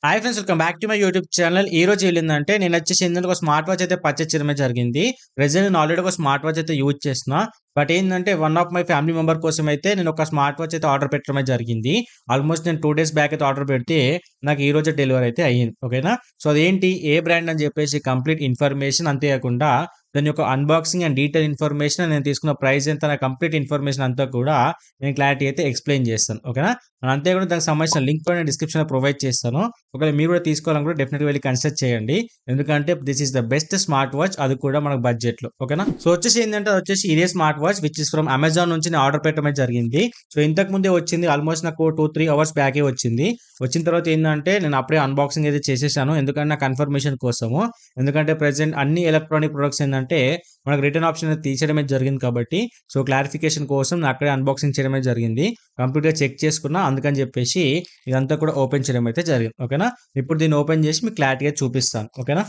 Hi friends, welcome back to my YouTube channel. ఈ రోజు ఏంటంటే నేను వచ్చేసి ఏంటంటే ఒక స్మార్ట్ వాచ్ అయితే పర్చేస్ చేయడమే జరిగింది. ప్రెజెంట్ నేను ఆల్రెడీ ఒక స్మార్ట్ వాచ్ అయితే యూజ్ చేస్తున్నా. బట్ ఏంటంటే one of my family member కోసం అయితే నేను ఒక స్మార్ట్ వాచ్ అయితే ఆర్డర్ పెట్టడమే జరిగింది. ఆల్మోస్ట్ నేను 2 డేస్ బ్యాక్ అయితే ఆర్డర్ పెడితే నాకు ఈ రోజే డెలివరీ అయితే అయ్యింది. ఓకేనా. సో అదేంటి, ఏ బ్రాండ్ అని చెప్పేసి కంప్లీట్ ఇన్ఫర్మేషన్, అంతేకాకుండా దాని యొక్క అన్బాక్సింగ్ అండ్ డీటెయిల్ ఇన్ఫర్మేషన్, నేను తీసుకున్న ప్రైస్ ఎంత, నా కంప్లీట్ ఇన్ఫర్మేషన్ అంతా కూడా నేను క్లారిటీ అయితే ఎక్స్ప్లెయిన్ చేస్తాను. ఓకేనా. అంతేకాకుండా దానికి సంబంధించిన లింక్ కూడా నేను డిస్క్రిప్షన్లో ప్రొవైడ్ చేస్తాను. ఒకవేళ మీరు కూడా తీసుకోవాలనుకుంటే డెఫినెట్గా వెళ్ళి కన్సిడర్ చేయండి. ఎందుకంటే this is the best smart watch, అది కూడా మనకు బడ్జెట్ లో. ఓకేనా. సో వచ్చేసి ఏంటంటే అది వచ్చేసి ఇదే smart watch which is from Amazon నుంచి నేను ఆర్డర్ పెట్టడమే జరిగింది. సో ఇంతకు ముందే వచ్చింది, ఆల్మోస్ట్ నాకు 2-3 అవర్స్ బ్యాకే వచ్చింది. వచ్చిన తర్వాత ఏంటంటే నేను అప్పుడే అన్బాక్సింగ్ అయితే చేసేసాను, ఎందుకంటే నా కన్ఫర్మేషన్ కోసము. ఎందుకంటే ప్రెసెంట్ అన్ని ఎలక్ట్రానిక్ ప్రొడక్ట్స్ ఏంటంటే మనకు రిటర్న్ ఆప్షన్ తీసేయడమే జరిగింది కాబట్టి, సో క్లారిఫికేషన్ కోసం నేను అక్కడే అన్బాక్సింగ్ చేయడమే జరిగింది. కంప్లీట్గా చెక్ చేసుకున్నా, అందుకని చెప్పేసి ఇదంతా కూడా ఓపెన్ చేయడం అయితే జరిగింది. ఓకేనా. ఇప్పుడు దీన్ని ఓపెన్ చేసి మీకు క్లారిటీగా చూపిస్తాను. ఓకేనా.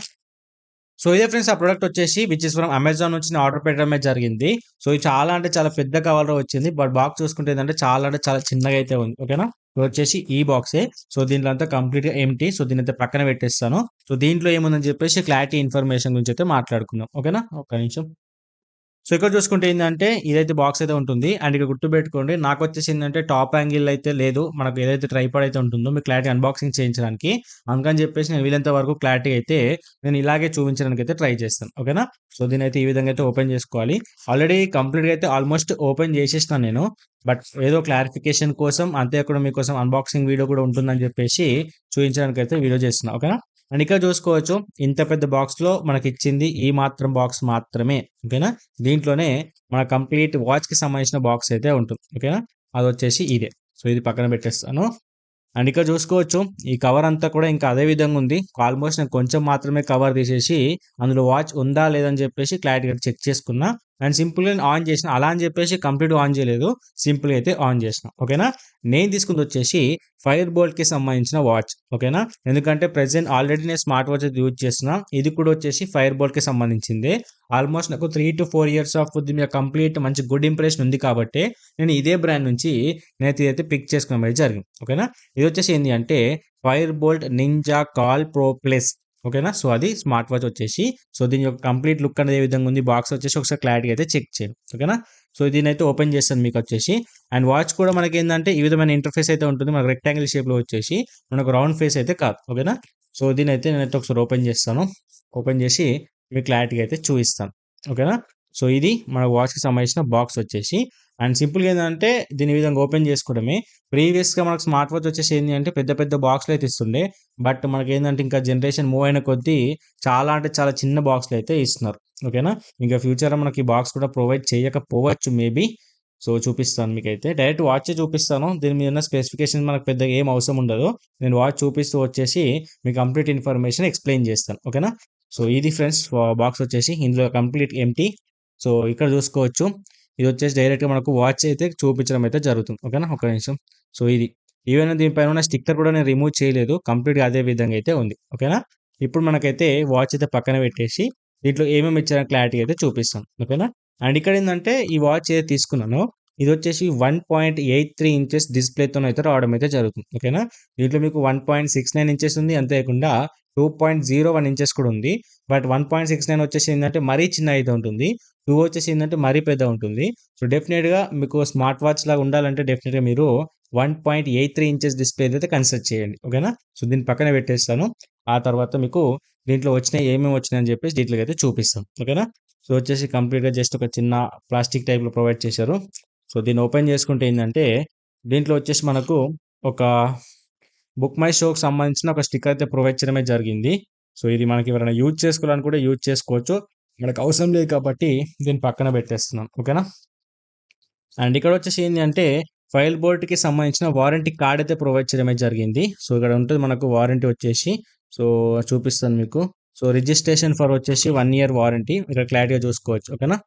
సో ఇదే ఫ్రెండ్స్, ఆ ప్రోడక్ట్ వచ్చేసి విచ్ ఇస్ ఫ్రమ్ అమెజాన్ నుంచి నేను ఆర్డర్ పెట్టడమే జరిగింది. సో ఇది చాలా అంటే చాలా పెద్ద కవర్లో వచ్చింది. బట్ బాక్స్ చూసుకుంటే ఏంటంటే చాలా అంటే చాలా చిన్నగా అయితే ఉంది. ఓకేనా. ఇది వచ్చేసి ఈ బాక్సే. సో దీంట్లో అంతా కంప్లీట్గా ఎంటీ. సో దీని అయితే పక్కన పెట్టేస్తాను. సో దీంట్లో ఏముందని చెప్పేసి క్లారిటీ ఇన్ఫర్మేషన్ గురించి అయితే మాట్లాడుకుందాం. ఓకేనా. ఒక నిమిషం. సో ఇక్కడ చూసుకుంటే ఏంటంటే ఇదైతే బాక్స్ అయితే ఉంటుంది. అండ్ ఇక్కడ గుర్తుపెట్టుకోండి, నాకు వచ్చేసి ఏంటంటే టాప్ యాంగిల్ అయితే లేదు, మనకు ఏదైతే ట్రైపాడ్ అయితే ఉంటుందో మీకు క్లారిటీ అన్బాక్సింగ్ చేయించడానికి. అందుకని చెప్పేసి నేను వీలంత వరకు క్లారిటీ అయితే నేను ఇలాగే చూపించడానికి అయితే ట్రై చేస్తాను. ఓకేనా. సో దీని అయితే ఈ విధంగా అయితే ఓపెన్ చేసుకోవాలి. ఆల్రెడీ కంప్లీట్గా అయితే ఆల్మోస్ట్ ఓపెన్ చేసేసిన నేను. బట్ ఏదో క్లారిఫికేషన్ కోసం, అంతేకాకుండా మీకోసం అన్బాక్సింగ్ వీడియో కూడా ఉంటుందని చెప్పేసి చూపించడానికి అయితే వీడియో చేస్తున్నా. ఓకేనా. అండ్ ఇక్కడ చూసుకోవచ్చు, ఇంత పెద్ద బాక్స్లో మనకి ఇచ్చింది ఈ మాత్రం బాక్స్ మాత్రమే. ఓకేనా. దీంట్లోనే మన కంప్లీట్ వాచ్కి సంబంధించిన బాక్స్ అయితే ఉంటుంది. ఓకేనా. అది వచ్చేసి ఇదే. సో ఇది పక్కన పెట్టేస్తాను. అండ్ ఇక్కడ చూసుకోవచ్చు, ఈ కవర్ అంతా కూడా ఇంకా అదే విధంగా ఉంది. ఆల్మోస్ట్ నేను కొంచెం మాత్రమే కవర్ తీసేసి అందులో వాచ్ ఉందా లేదని చెప్పేసి క్లారిటీగా చెక్ చేసుకున్నా. అండ్ సింపుల్గా ఆన్ చేసిన, అలా అని చెప్పేసి కంప్లీట్ ఆన్ చేయలేదు, సింపుల్గా అయితే ఆన్ చేసిన. ఓకేనా. నేను తీసుకుంది వచ్చేసి ఫైర్ బోల్ట్కి సంబంధించిన వాచ్. ఓకేనా. ఎందుకంటే ప్రెసెంట్ ఆల్రెడీ నేను స్మార్ట్ వాచ్ అయితే యూజ్ చేస్తున్నా, ఇది కూడా వచ్చేసి ఫైర్ బోల్ట్కి సంబంధించింది. ఆల్మోస్ట్ నాకు 3 to 4 years ఆఫ్ దీని కంప్లీట్ మంచి గుడ్ ఇంప్రెషన్ ఉంది కాబట్టి నేను ఇదే బ్రాండ్ నుంచి నేనైతే ఇదైతే పిక్ చేసుకోవడం అయితే జరిగింది. ఓకేనా. ఇది వచ్చేసి ఏంటి అంటే fire bolt ninja call pro plus. ఓకేనా. సో అది స్మార్ట్ వాచ్ వచ్చేసి. సో దీని యొక్క కంప్లీట్ లుక్ అనేది ఏ విధంగా ఉంది, బాక్స్ వచ్చేసి ఒకసారి క్లారిటీ అయితే చెక్ చేయండి. ఓకేనా. సో దీని అయితే ఓపెన్ చేస్తాను మీకు వచ్చేసి. అండ్ వాచ్ కూడా మనకి ఏంటంటే ఈ విధమైన ఇంటర్ఫేస్ అయితే ఉంటుంది, మనకు రెక్టాంగిల్ షేప్లో వచ్చేసి, మనకు రౌండ్ ఫేస్ అయితే కాదు. ఓకేనా. సో దీని అయితే నేనైతే ఒకసారి ఓపెన్ చేస్తాను. ఓపెన్ చేసి మీకు క్లారిటీగా అయితే చూపిస్తాను. ఓకేనా. సో ఇది మన వాచ్కి సంబంధించిన బాక్స్ వచ్చేసి. అండ్ సింపుల్గా ఏంటంటే దీని విధంగా ఓపెన్ చేసుకోవడమే. ప్రీవియస్గా మనకు స్మార్ట్ వాచ్ వచ్చేసి ఏంటి అంటే పెద్ద పెద్ద బాక్స్లు అయితే ఇస్తుండే. బట్ మనకి ఏంటంటే ఇంకా జనరేషన్ మూవ్ అయిన కొద్దీ చాలా అంటే చాలా చిన్న బాక్స్లు అయితే ఇస్తున్నారు. ఓకేనా. ఇంకా ఫ్యూచర్లో మనకి ఈ బాక్స్ కూడా ప్రొవైడ్ చేయకపోవచ్చు మేబీ. సో చూపిస్తాను మీకైతే, డైరెక్ట్ వాచే చూపిస్తాను. దీని మీద ఉన్న స్పెసిఫికేషన్ మనకు పెద్దగా ఏం అవసరం ఉండదు. నేను వాచ్ చూపిస్తూ వచ్చేసి మీ కంప్లీట్ ఇన్ఫర్మేషన్ ఎక్స్ప్లెయిన్ చేస్తాను. ఓకేనా. సో ఇది ఫ్రెండ్స్ బాక్స్ వచ్చేసి, ఇందులో కంప్లీట్ ఎంటీ. సో ఇక్కడ చూసుకోవచ్చు, ఇది వచ్చేసి డైరెక్ట్గా మనకు వాచ్ అయితే చూపించడం అయితే జరుగుతుంది. ఓకేనా. ఒక నిమిషం. సో ఇది ఈవెన్ దీనిపైన ఉన్న స్టిక్కర్ కూడా నేను రిమూవ్ చేయలేదు, కంప్లీట్గా అదే విధంగా అయితే ఉంది. ఓకేనా. ఇప్పుడు మనకైతే వాచ్ అయితే పక్కన పెట్టేసి దీంట్లో ఏమేమి ఇచ్చారో క్లారిటీ అయితే చూపిస్తాం. ఓకేనా. అండ్ ఇక్కడ ఏంటంటే ఈ వాచ్ ఏదైతే తీసుకున్నానో ఇది వచ్చేసి 1.83 ఇంచెస్ డిస్ప్లేతో అయితే రావడం అయితే జరుగుతుంది. ఓకేనా. దీంట్లో మీకు 1.69 ఇంచెస్ ఉంది, అంతేకాకుండా 2.01 ఇంచెస్ కూడా ఉంది. బట్ 1.69 వచ్చేసి ఏంటంటే మరీ చిన్న అయితే ఉంటుంది, 2 వచ్చేసి ఏంటంటే మరీ పెద్ద ఉంటుంది. సో డెఫినెట్గా మీకు స్మార్ట్ వాచ్ లాగా ఉండాలంటే డెఫినెట్గా మీరు 1.83 ఇంచెస్ డిస్ప్లే అయితే కన్సిడర్ చేయండి. ఓకేనా. సో దీన్ని పక్కన పెట్టేస్తాను. ఆ తర్వాత మీకు దీంట్లో వచ్చినాయి ఏమేమి వచ్చినాయి అని చెప్పేసి డీటెయిల్గా అయితే చూపిస్తాం. ఓకేనా. సో వచ్చేసి కంప్లీట్గా జస్ట్ ఒక చిన్న ప్లాస్టిక్ టైప్లో ప్రొవైడ్ చేశారు. సో దీన్ని ఓపెన్ చేసుకుంటే ఏంటంటే దీంట్లో వచ్చేసి మనకు ఒక బుక్ మై షోకి సంబంధించిన ఒక స్టిక్కర్ అయితే ప్రొవైడ్ చేయడమే జరిగింది. సో ఇది మనకి ఎవరైనా యూజ్ చేసుకోవాలని కూడా యూజ్ చేసుకోవచ్చు, మనకు అవసరం లేదు కాబట్టి దీన్ని పక్కన పెట్టేస్తున్నాం. ఓకేనా. అండ్ ఇక్కడ వచ్చేసి ఏంటి అంటే ఫైల్ బోర్డ్కి సంబంధించిన వారంటీ కార్డ్ అయితే ప్రొవైడ్ చేయడమే జరిగింది. సో ఇక్కడ ఉంటుంది మనకు వారంటీ వచ్చేసి. సో చూపిస్తాను మీకు. సో రిజిస్ట్రేషన్ ఫర్ వచ్చేసి 1 year వారంటీ, ఇక్కడ క్లారిటీగా చూసుకోవచ్చు. ఓకేనా.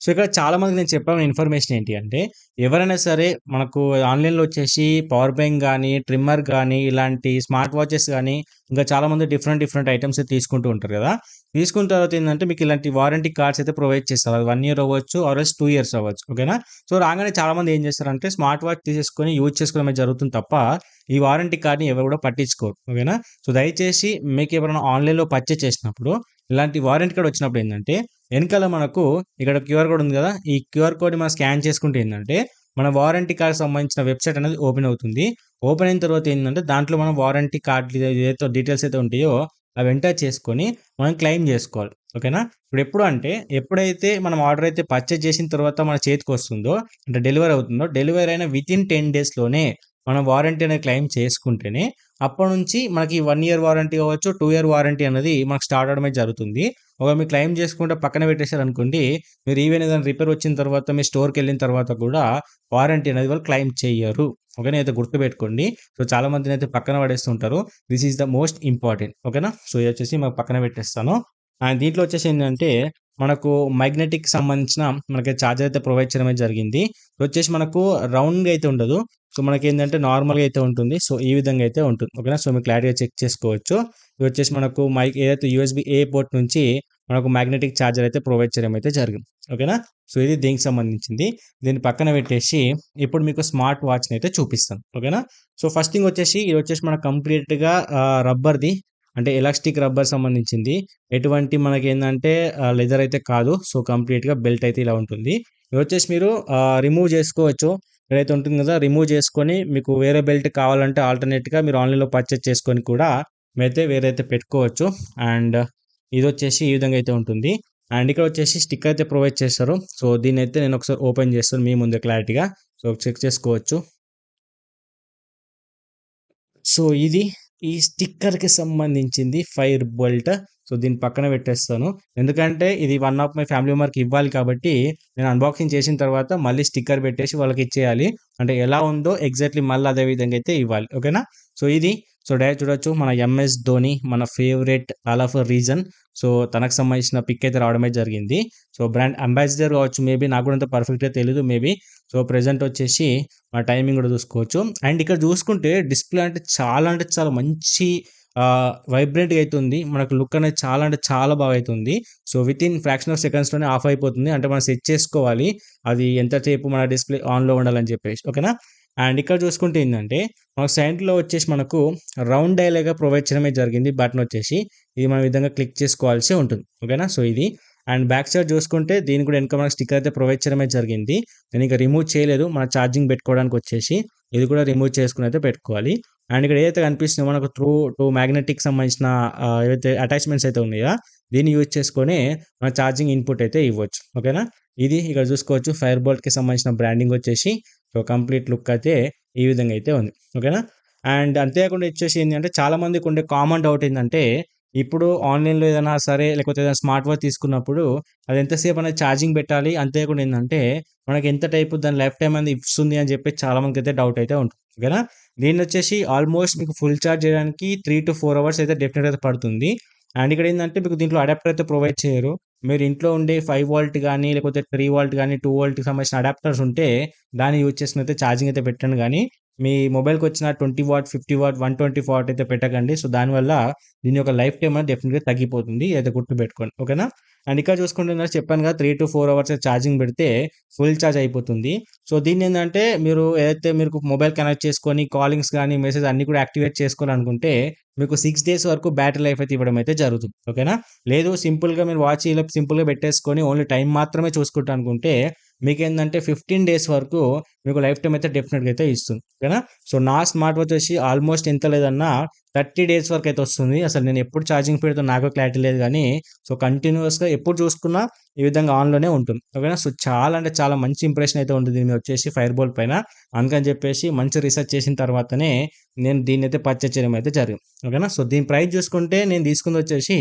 సో, ఇక్కడ చాలామందికి నేను చెప్పాల్సిన ఇన్ఫర్మేషన్ ఏంటి అంటే, ఎవరైనా సరే మనకు ఆన్‌లైన్‌లో వచ్చేసి పవర్ బ్యాంక్ గానీ, ట్రిమ్మర్ గానీ, ఇలాంటి స్మార్ట్ వాచెస్ గానీ, ఇంకా చాలామంది డిఫరెంట్ డిఫరెంట్ ఐటెమ్స్ తీసుకుంటూ ఉంటారు గదా! తీసుకున్న తర్వాత ఏందంటే, మీకు ఇలాంటి వారంటీ కార్డ్స్ అయితే ప్రొవైడ్ చేస్తారు. అది 1 ఇయర్ అవ్వచ్చు, ఆర్ ఎల్స్ 2 ఇయర్స్ అవ్వచ్చు. ఓకేనా? సో, రాగానే చాలామంది ఏం చేస్తారంటే, స్మార్ట్ వాచ్ తీసేసుకొని యూజ్ చేసుకోవడమే జరుగుతుంది తప్ప, ఈ వారంటీ కార్డ్‌ని ఎవరు కూడా పట్టించుకోరు. ఓకేనా? సో, దయచేసి మీకెవరైనా ఆన్‌లైన్‌లో పర్చేజ్ చేసినప్పుడు, ఇలాంటి వారంటీ కార్డ్ వచ్చినప్పుడు ఏందంటే, ఎనకాల మనకు ఇక్కడ క్యూఆర్ కోడ్ ఉంది గదా! ఈ క్యూఆర్ కోడ్‌ని మనం స్కాన్ చేసుకుంటే ఏందంటే, మన వారంటీ కార్డ్‌కి సంబంధించిన వెబ్‌సైట్ అనేది ఓపెన్ అవుతుంది. ఓపెన్ అయిన తర్వాత ఏందంటే, దాంట్లో మనం వారంటీ కార్డ్ ఏదైతే డీటెయిల్స్ అయితే ఉంటాయో, అవి ఎంటర్ చేసుకొని మనం క్లెయిమ్ జేసుకోవాలి. ఓకేనా? ఇప్పుడెప్పుడు అంటే, ఎప్పుడైతే మనం ఆర్డర్ అయితే పర్చేజ్ చేసిన తర్వాత మన చేతికొస్తుందో, అంటే డెలివరీ అవుతుందో, డెలివరీ అయిన వితిన్ 10 డేస్‌లోనే మనం వారంటీ అనేది క్లెయిమ్ చేసుకుంటేనే, అప్పటినుంచి మనకి 1 ఇయర్ వారంటీ అవ్వచ్చు, 2 ఇయర్ వారంటీ అనేది మనకు స్టార్ట్ అవ్వడమే జరుగుతుంది. ఒకవేళ మీరు క్లెయిమ్ చేసుకుంటే పక్కన పెట్టేసారనుకోండి, మీరు ఈవెన్ ఏదైనా రిపేర్ వచ్చిన తర్వాత మీ స్టోర్‌కెళ్ళిన తర్వాత కూడా వారంటీ అనేది వాళ్ళు క్లెయిమ్ చెయ్యరు. ఓకేనా? అయితే గుర్తుపెట్టుకోండి. సో, చాలామందినైతే పక్కన పడేస్తుంటారు. This is the most important. ఓకేనా? సో, ఇదొచ్చేసి మనం పక్కన పెట్టేస్తాను. అండ్ దీంట్లో వచ్చేసి ఏంటంటే, మనకు మ్యాగ్నెటిక్ సంబంధించిన మనకి చార్జర్ అయితే ప్రొవైడ్ చేయడమే జరిగింది. వచ్చేసి మనకు రౌండ్‌గా అయితే ఉండదు. సో, మనకేందంటే నార్మల్‌గా అయితే ఉంటుంది. సో, ఈ విధంగా అయితే ఉంటుంది. ఓకేనా? సో, మీరు క్లారిటీగా చెక్ చేసుకోవచ్చు. ఇది వచ్చేసి మనకు మైక్ ఏదైతే యూఎస్‌బీ ఏ పోర్ట్ నుంచి మనకు మ్యాగ్నెటిక్ చార్జర్ అయితే ప్రొవైడ్ చేయడం అయితే జరిగింది. ఓకేనా? సో, ఇది దీనికి సంబంధించింది. దీన్ని పక్కన పెట్టేసి ఇప్పుడు మీకు స్మార్ట్ వాచ్‌ని అయితే చూపిస్తాను. ఓకేనా? సో, ఫస్ట్ థింగ్ వచ్చేసి ఇది వచ్చేసి మనకు కంప్లీట్‌గా రబ్బర్‌ది అంటే ఎలాస్టిక్ రబ్బర్ సంబంధించింది. ఎటువంటి మనకేందంటే లెదర్ అయితే కాదు. సో, కంప్లీట్‌గా బెల్ట్ అయితే ఇలా ఉంటుంది. ఇది వచ్చేసి మీరు రిమూవ్ చేసుకోవచ్చు. ఏదైతే ఉంటుంది కదా! రిమూవ్ చేసుకొని మీకు వేరే బెల్ట్ కావాలంటే ఆల్టర్‌నేట్‌గా మీరు ఆన్‌లైన్‌లో పర్చేజ్ చేసుకొని కూడా మీరైతే వేరైతే పెట్టుకోవచ్చు. అండ్ ఇదొచ్చేసి ఈ విధంగా అయితే ఉంటుంది. అండ్ ఇక్కడ వచ్చేసి స్టిక్కర్ అయితే ప్రొవైడ్ చేస్తారు. సో, దీన్నైతే నేను ఒకసారి ఓపెన్ చేస్తాను మీ ముందే క్లారిటీగా. సో, చెక్ చేసుకోవచ్చు. సో, ఇది ఈ స్టిక్కర్‌కి సంబంధించింది ఫైర్ బోల్ట్. సో, దీన్ని పక్కన పెట్టేస్తాను. ఎందుకంటే ఇది వన్ ఆఫ్ మై ఫ్యామిలీ మెంబర్‌కి ఇవ్వాలి కాబట్టి, నేను అన్బాక్సింగ్ చేసిన తర్వాత మళ్ళీ స్టిక్కర్ పెట్టేసి వాళ్ళకిచ్చేయాలి. అంటే ఎలా ఉందో ఎగ్జాక్ట్‌లీ మళ్ళీ అదే విధంగా అయితే ఇవ్వాలి. ఓకేనా? సో, ఇది డైరెక్ట్ చూడొచ్చు మన ఎంఎస్ ధోని మన favourite all of a reason. So, తనకు సంబంధించిన పిక్ అయితే రావడమే జరిగింది. సో, బ్రాండ్ అంబాసిడర్ కావచ్చు మేబీ నాకు కూడా అంత పర్ఫెక్ట్‌గా తెలీదు మేబీ. సో, ప్రెజెంట్ వచ్చేసి టైమింగ్ కూడా చూసుకోవచ్చు. అండ్ ఇక్కడ చూసుకుంటే డిస్‌ప్లే అంటే చాలా మంచి వైబ్రెంట్‌గా అయితే ఉంది. మనకు లుక్ అనేది చాలా అంటే చాలా బాగా అయితుంది. సో, వితిన్ ఫ్రాక్షన్ ఆఫ్ సెకండ్స్‌లోనే ఆఫ్ అయిపోతుంది. అంటే మనం సెట్ చేసుకోవాలి. అది ఎంతసేపు మన డిస్‌ప్లే ఆన్‌లో ఉండాలని చెప్పేసి. ఓకేనా? అండ్ ఇక్కడ చూసుకుంటే ఏందంటే, మనకు సైడ్‌లో వచ్చేసి మనకు రౌండ్ డయల్‌గా ప్రొవైడ్ చేయడమే జరిగింది బటన్ వచ్చేసి. ఇది మనం ఈ విధంగా క్లిక్ చేసుకోవాల్సి ఉంటుంది. ఓకేనా? సో, ఇది. అండ్ బ్యాక్ సైడ్ చూసుకుంటే దీనికి కూడా వెనక మనకు స్టిక్కర్ అయితే ప్రొవైడ్ చేయడమే జరిగింది. నేను ఇంకా రిమూవ్ చేయలేదు. మన ఛార్జింగ్ పెట్టుకోవడానికి వచ్చేసి ఇది కూడా రిమూవ్ చేసుకొని అయితే పెట్టుకోవాలి. అండ్ ఇక్కడ ఏదైతే కనిపిస్తుందో మనకు టూ మ్యాగ్నెటిక్ సంబంధించిన ఏవైతే అటాచ్‌మెంట్స్ అయితే ఉన్నాయో, దీన్ని యూజ్ చేసుకొని మన ఛార్జింగ్ ఇన్‌పుట్ అయితే ఇవ్వచ్చు. ఓకేనా? ఇది ఇక్కడ చూసుకోవచ్చు ఫైర్ బోల్ట్‌కి సంబంధించిన బ్రాండింగ్ వచ్చేసి సో, కంప్లీట్ లుక్ అయితే ఈ విధంగా అయితే ఉంది. ఓకేనా? అండ్ అంతేకాకుండా వచ్చేసి ఏందంటే చాలా మందికి ఉండే కామన్ డౌట్ ఏందంటే, ఇప్పుడు ఆన్‌లైన్‌లో ఏదైనా సరే లేకపోతే ఏదైనా స్మార్ట్ వాచ్ తీసుకున్నప్పుడు అది ఎంతసేపు అనేది ఛార్జింగ్ పెట్టాలి. అంతేకాకుండా ఏందంటే, మనకి ఎంత టైపు దాని లైఫ్ టైమ్ అనేది ఇస్తుంది అని చెప్పి చాలా మందికైతే డౌట్ అయితే ఉంటుంది. ఓకేనా? దీన్నొచ్చేసి ఆల్మోస్ట్ మీకు ఫుల్ చార్జ్ చేయడానికి 3-4 అవర్స్ అయితే డెఫినిట్‌గా అయితే పడుతుంది. అండ్ ఇక్కడ ఏందంటే మీకు దీంట్లో అడాప్టర్ అయితే ప్రొవైడ్ చేయరు. మీరు ఇంట్లో ఉండే 5 వోల్ట్ గానీ, లేకపోతే 3 వోల్ట్ గానీ, 2 వోల్ట్‌కి సంబంధించిన అడాప్టర్స్ ఉంటే దాన్ని యూజ్ చేసుకొని అయితే ఛార్జింగ్ అయితే పెట్టండి గానీ, మీ మొబైల్‌కొచ్చిన 20 వాట్, 50 వాట్, 120 వాట్ అయితే పెట్టకండి. సో, దానివల్ల దీని యొక్క లైఫ్ టైమ్ అనేది డెఫినిట్‌గా తగ్గిపోతుంది. అయితే గుర్తుపెట్టుకోండి. ఓకేనా? అండ్ ఇక్కడ చూసుకుంటే ఇందాక చెప్పాను కదా! 3-4 అవర్స్ ఛార్జింగ్ పెడితే ఫుల్ చార్జ్ అయిపోతుంది. సో, దీన్నేందంటే మీరు ఏదైతే మీరు మొబైల్ కనెక్ట్ చేసుకొని కాలింగ్స్ గానీ, మెసేజ్ అన్నీ కూడా యాక్టివేట్ చేసుకోవాలనుకుంటే మీకు 6 డేస్ వరకు బ్యాటరీ లైఫ్ అయితే ఇవ్వడం అయితే జరుగుతుంది. ఓకేనా? లేదు సింపుల్‌గా మీరు వాచ్ ఇలా సింపుల్‌గా పెట్టేసుకొని ఓన్లీ టైం మాత్రమే చూసుకుంటా అనుకుంటే మీకేందంటే 15 డేస్ వరకు మీకు లైఫ్ టైమ్ అయితే డెఫినిట్‌గా అయితే ఇస్తుంది. ఓకేనా? సో, నా స్మార్ట్ వాచ్ వచ్చి ఆల్మోస్ట్ ఎంత లేదన్నా 30 డేస్ వరకైతే వస్తుంది. అసలు నేను ఎప్పుడు ఛార్జింగ్ పెడతానో నాకు క్లారిటీ లేదు గానీ, సో, కంటిన్యూయస్‌గా ఎప్పుడు చూసుకున్నా ఈ విధంగా ఆన్‌లోనే ఉంటుంది. ఓకేనా? సో, చాలా అంటే చాలా మంచి ఇంప్రెషన్ అయితే ఉంటుంది దీని మీద వచ్చేసి ఫైర్ బోల్ట్ పైన. అందుకని చెప్పేసి మంచి రిసర్చ్ చేసిన తర్వాతనే నేను దీన్నైతే పర్చేజ్ చేయడం అయితే జరిగింది. ఓకేనా? సో, దీని ప్రైస్ చూసుకుంటే నేను తీసుకుందొచ్చేసి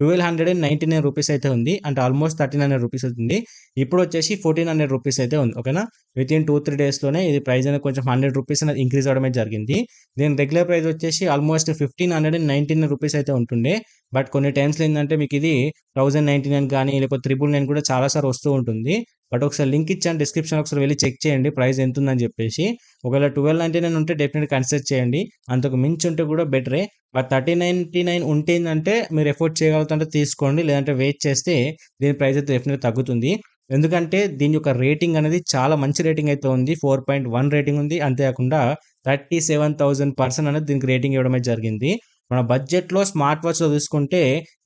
రూ. 1299 అయితే ఉంది. అంటే ఆల్మోస్ట్ రూ. 1300 అవుతుంది. ఇప్పుడొచ్చేసి రూ. 1400 అయితే ఉంది. ఓకేనా? వితిన్ 2-3 డేస్‌లోనే ఇది ప్రైస్ అనేది కొంచెం రూ. 100 అనేది ఇంక్రీజ్ అవ్వడమే జరిగింది. దీని రెగ్యులర్ ప్రైస్ వచ్చేసి ఆల్మోస్ట్ రూ. 1599 అయితే ఉంటుండే. బట్ కొన్ని టైమ్స్‌లో ఏందంటే మీకిది 1099 కానీ లేకపోతే 39 కూడా చాలా సార్లు వస్తూ ఉంటుంది. బట్ ఒకసారి లింక్ ఇచ్చాను డిస్క్రిప్షన్‌లో ఒకసారి వెళ్లి చెక్ చేయండి ప్రైస్ ఎంతుందని జెప్పేసి. ఒకవేళ 1299 ఉంటే డెఫినిట్‌గా కన్సిడర్ చేయండి. అంతకు మించి ఉంటే కూడా బెటరే. బట్ 1399 ఉంటే ఏందంటే మీరు ఎఫోర్డ్ చేయగలుగుతుంటే తీసుకోండి. లేదంటే వెయిట్ చేస్తే దీని ప్రైస్ అయితే డెఫినిట్‌గా తగ్గుతుంది. ఎందుకంటే దీని యొక్క రేటింగ్ అనేది చాలా మంచి రేటింగ్ అయితే ఉంది. 4.1 రేటింగ్ ఉంది. అంతే కాకుండా 37,000 పర్సన్ అనేది దీనికి రేటింగ్ ఇవ్వడం అయితే జరిగింది. మన బడ్జెట్‌లో స్మార్ట్ వాచ్‌లో చూసుకుంటే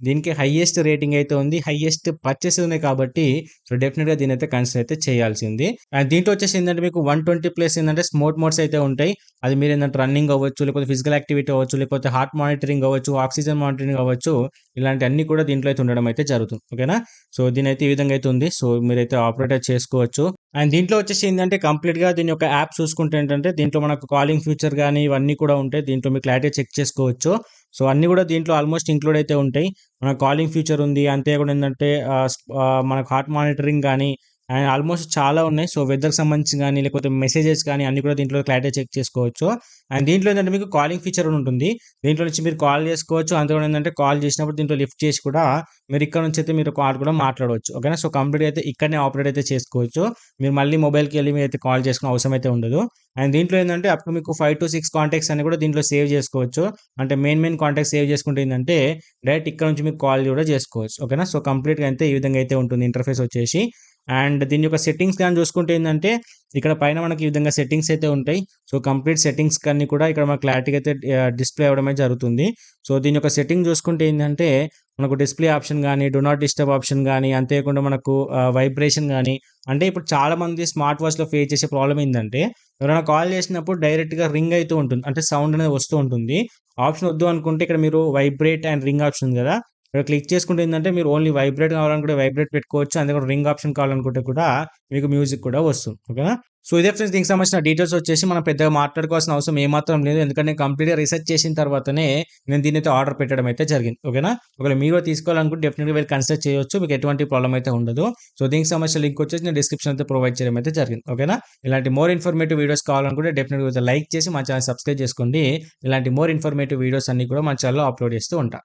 దీనికి హైయెస్ట్ రేటింగ్ అయితే ఉంది. హైయెస్ట్ పర్చేస్ ఉన్నాయి కాబట్టి సో, డెఫినిట్‌గా దీన్నైతే కన్సిడర్ అయితే చేయాల్సింది. అండ్ దీంట్లో వచ్చేసి ఏందంటే మీకు 120 ప్లస్ ఏందంటే స్పోర్ట్ మోడ్స్ అయితే ఉంటాయి. అది మీరేందంటే రన్నింగ్ అవ్వచ్చు, లేకపోతే ఫిజికల్ యాక్టివిటీ అవ్వచ్చు, లేకపోతే హార్ట్ మానిటరింగ్ అవ్వచ్చు, ఆక్సిజన్ మానిటరింగ్ అవ్వచ్చు. ఇలాంటివన్నీ కూడా దీంట్లో అయితే ఉండడం అయితే జరుగుతుంది. ఓకేనా? సో, దీనైతే ఈ విధంగా అయితే ఉంది. సో, మీరైతే ఆపరేట్ అయితే చేసుకోవచ్చు. అండ్ దీంట్లో వచ్చేసి ఏందంటే కంప్లీట్‌గా దీని యొక్క యాప్ చూసుకుంటే ఏంటంటే దీంట్లో మనకు కాలింగ్ ఫీచర్ గాని ఇవన్నీ కూడా ఉంటాయి. దీంట్లో మీరు క్లారిటీగా చెక్ చేసుకోవచ్చు. సో, అన్నీ కూడా దీంట్లో ఆల్మోస్ట్ ఇంక్లూడ్ అయితే ఉంటాయి. మన కాలింగ్ ఫీచర్ ఉంది. అంతే కూడా ఏందంటే మనకు హార్ట్ మానిటరింగ్ గాని అండ్ ఆల్మోస్ట్ చాలా ఉన్నాయి. సో, వెదర్‌కి సంబంధించి గాని లేకపోతే మెసేజెస్ కానీ అన్నీ కూడా దీంట్లో క్లారిటీగా చెక్ చేసుకోవచ్చు. అండ్ దీంట్లో ఏందంటే మీకు కాలింగ్ ఫీచర్ కూడా ఉంటుంది. దీంట్లో నుంచి మీరు కాల్ చేసుకోవచ్చు. అంతే కూడా ఏందంటే కాల్ చేసినప్పుడు దీంట్లో లిఫ్ట్ చేసి కూడా మీరు ఇక్కడ నుంచి అయితే మీరు కాల్ కూడా మాట్లాడవచ్చు. ఓకేనా? సో, కంప్లీట్‌గా అయితే ఇక్కడనే ఆపరేట్ అయితే చేసుకోవచ్చు. మీరు మళ్ళీ మొబైల్‌కెళ్ళి మీరైతే కాల్ చేసుకునే అవసరం అయితే ఉండదు. అండ్ దీంట్లో ఏందంటే అప్ టు మీకు 5-6 కాంటాక్ట్స్ అన్ని కూడా దీంట్లో సేవ్ చేసుకోవచ్చు. అంటే మెయిన్ కాంటాక్ట్స్ సేవ్ చేసుకుంటే ఏందంటే డైరెక్ట్ ఇక్కడ నుంచి మీకు కాల్ కూడా చేసుకోవచ్చు. ఓకేనా? సో, కంప్లీట్‌గా అయితే ఈ విధంగా అయితే ఉంటుంది ఇంటర్ఫేస్ వచ్చేసి. అండ్ దీని యొక్క సెట్టింగ్స్ గాని చూసుకుంటే ఏందంటే ఇక్కడ పైన మనకి ఈ విధంగా సెట్టింగ్స్ అయితే ఉంటాయి. సో, కంప్లీట్ సెట్టింగ్స్ కన్నీ కూడా ఇక్కడ మనకు క్లారిటీగా అయితే డిస్‌ప్లే అవ్వడం అయితే జరుగుతుంది. సో, దీని యొక్క సెట్టింగ్ చూసుకుంటే ఏందంటే మనకు డిస్‌ప్లే ఆప్షన్ గాని, డు నాట్ డిస్టర్బ్ ఆప్షన్ గాని, అంతేకాకుండా మనకు వైబ్రేషన్ గాని అంటే ఇప్పుడు చాలామంది స్మార్ట్ వాచ్‌లో ఫేస్ చేసే ప్రాబ్లమ్ ఏందంటే ఎవరైనా కాల్ చేసినప్పుడు డైరెక్ట్‌గా రింగ్ అయితూ ఉంటుంది. అంటే సౌండ్ అనేది వస్తూ ఉంటుంది. ఆప్షన్ వద్దు అనుకుంటే ఇక్కడ మీరు వైబ్రేట్ అండ్ రింగ్ ఆప్షన్ ఉంది కదా! ఇక్కడ క్లిక్ చేసుకుంటే ఏందంటే మీరు ఓన్లీ వైబ్రేట్ కావాలనుకుంటే వైబ్రేట్ పెట్టుకోవచ్చు. అంతే కూడా రింగ్ ఆప్షన్ కావాలనుకుంటే కూడా మీకు మ్యూజిక్ కూడా వస్తుంది. ఓకేనా? సో, ఇదే ఫ్రెండ్స్ దీనికి సంబంధించిన డీటెయిల్స్ వచ్చేసి మనం పెద్దగా మాట్లాడుకోవాల్సిన అవసరం ఏమాత్రం లేదు. ఎందుకంటే నేను కంప్లీట్‌గా రిసర్చ్ చేసిన తర్వాతనే నేను దీన్నైతే ఆర్డర్ పెట్టడం అయితే జరిగింది. ఓకేనా? ఒకవేళ మీరు కూడా తీసుకోవాలనుకుంటే డెఫినిట్‌గా వెళ్లి కన్సిడర్ చేయొచ్చు. మీకు ఎటువంటి ప్రాబ్లమ్ అయితే ఉండదు. సో, దీనికి సంబంధించిన లింక్ వచ్చేసి నేను డిస్క్రిప్షన్ అయితే ప్రొవైడ్ చేయడం అయితే జరిగింది. ఓకేనా? ఇలాంటి మోర్ ఇన్ఫర్మేటివ్ వీడియోస్ కావాలనుకుంటే డెఫినిట్‌గా లైక్ చేసి మా ఛానెల్ సబ్స్క్రైబ్ చేసుకోండి. ఇలాంటి మోర్ ఇన్ఫర్మేటివ్ వీడియోస్ అన్నీ కూడా మన ఛానెల్‌లో అప్‌లోడ్ చేస్తూ ఉంటా.